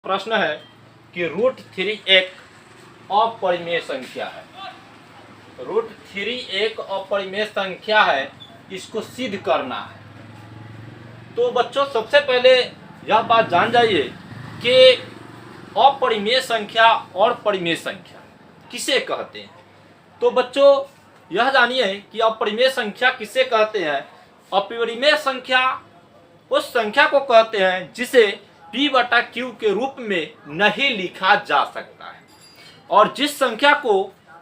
प्रश्न है कि √3 एक अपरिमेय संख्या है। √3 एक अपरिमेय संख्या है, इसको सिद्ध करना है। तो बच्चों सबसे पहले यह बात जान जाइए कि अपरिमेय संख्या और परिमेय संख्या किसे कहते हैं। तो बच्चों यह जानिए कि अपरिमेय संख्या किसे कहते हैं। अपरिमेय संख्या उस संख्या को कहते हैं जिसे p/q के रूप में नहीं लिखा जा सकता है, और जिस संख्या को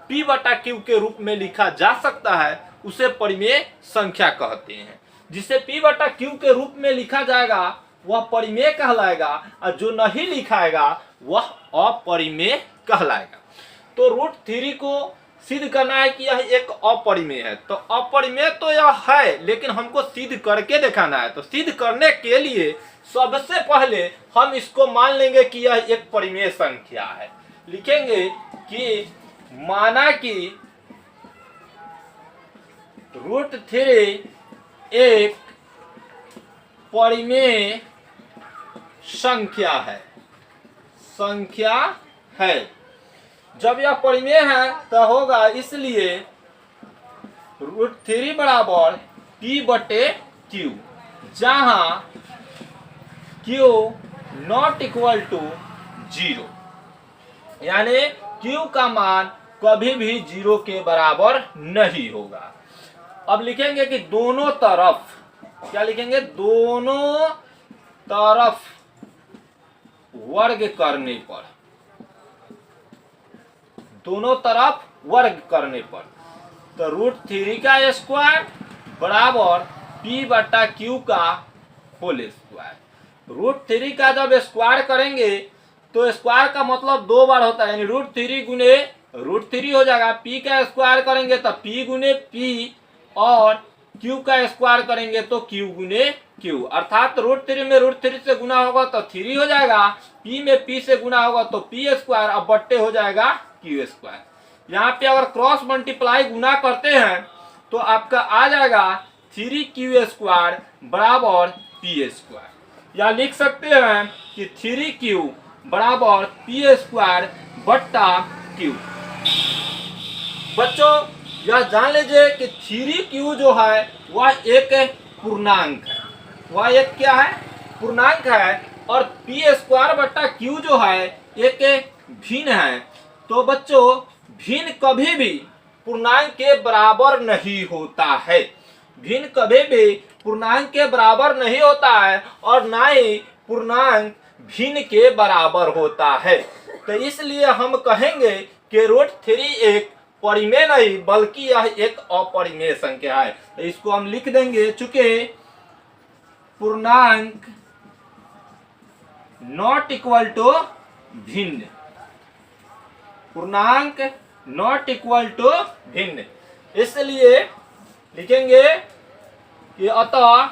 p/q के रूप में लिखा जा सकता है उसे परिमेय संख्या कहते हैं। जिसे p/q के रूप में लिखा जाएगा वह परिमेय कहलाएगा, और जो नहीं लिखाएगा वह अपरिमेय कहलाएगा। तो √3 को सिद्ध करना है कि यह एक अपरिमेय है। तो अपरिमेय तो यह है, लेकिन हमको सिद्ध करके दिखाना है। तो सिद्ध करने के लिए सबसे पहले हम इसको मान लेंगे कि यह एक परिमेय संख्या है। लिखेंगे कि माना कि √3 एक परिमेय संख्या है। जब यह परिमेय है तो होगा, इसलिए √3 बराबर p/q, जहां q नॉट इक्वल टू 0, यानी q का मान कभी भी 0 के बराबर नहीं होगा। अब लिखेंगे कि दोनों तरफ, क्या लिखेंगे, दोनों तरफ वर्ग करने पर, दोनों तरफ वर्ग करने पर, तो √3 का स्क्वायर बराबर p/q का होल स्क्वायर। √3 का जब स्क्वायर करेंगे तो स्क्वायर का मतलब 2 बार होता है, यानी √3 गुने √3 हो जाएगा। p का स्क्वायर करेंगे तो p गुने p, और q का स्क्वायर करेंगे तो q गुने q, अर्थात √3 में √3 से गुना होगा तो 3 हो जाएगा, p में p से गुना होगा तो p स्क्वायर, अब बट्टे हो जाएगा q स्क्वायर। यहाँ पे अगर क्रॉस मल्टीप्लाई गुना करते हैं तो आपका आ जाएगा 3q स्क्वायर बराबर p स्क्वायर, या लिख सकते हैं कि 3q बराबर p स्क्वायर बट्टा q। बच्चों यह जान लीजिए कि 3q जो है वह एक पूर्णांक है, वह एक क्या है, पूर्णांक है, और p स्क्वायर बट्टा q जो है एक भिन्न है। तो बच्चों भिन्न कभी भी पूर्णांक के बराबर नहीं होता है, भिन्न कभी भी पूर्णांक के बराबर नहीं होता है, और ना ही पूर्णांक भिन्न के बराबर होता है। तो इसलिए हम कहेंगे कि √3 एक परिमेय नहीं बल्कि यह एक अपरिमेय संख्या है। तो इसको हम लिख देंगे, चूंकि पूर्णांक नॉट इक्वल टू भिन्न, पूर्णांक नॉट इक्वल टू भिन्न, इसलिए लिखेंगे कि अतः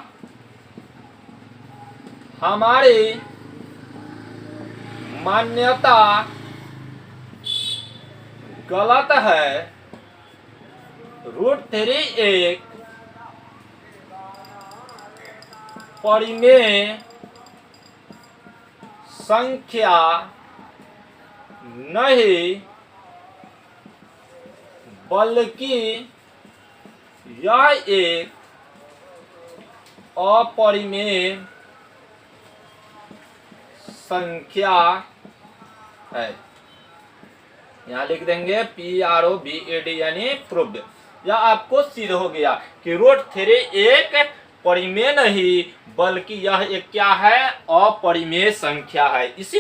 हमारी मान्यता गलत है। √3 एक परिमेय संख्या नहीं बल्कि यह एक अपरिमेय संख्या है। यहाँ लिख देंगे PROVED, यानी प्रूव्ड। यह आपको सिद्ध हो गया कि √3 एक परिमेय नहीं बल्कि यह एक क्या है, अपरिमेय संख्या है। इसी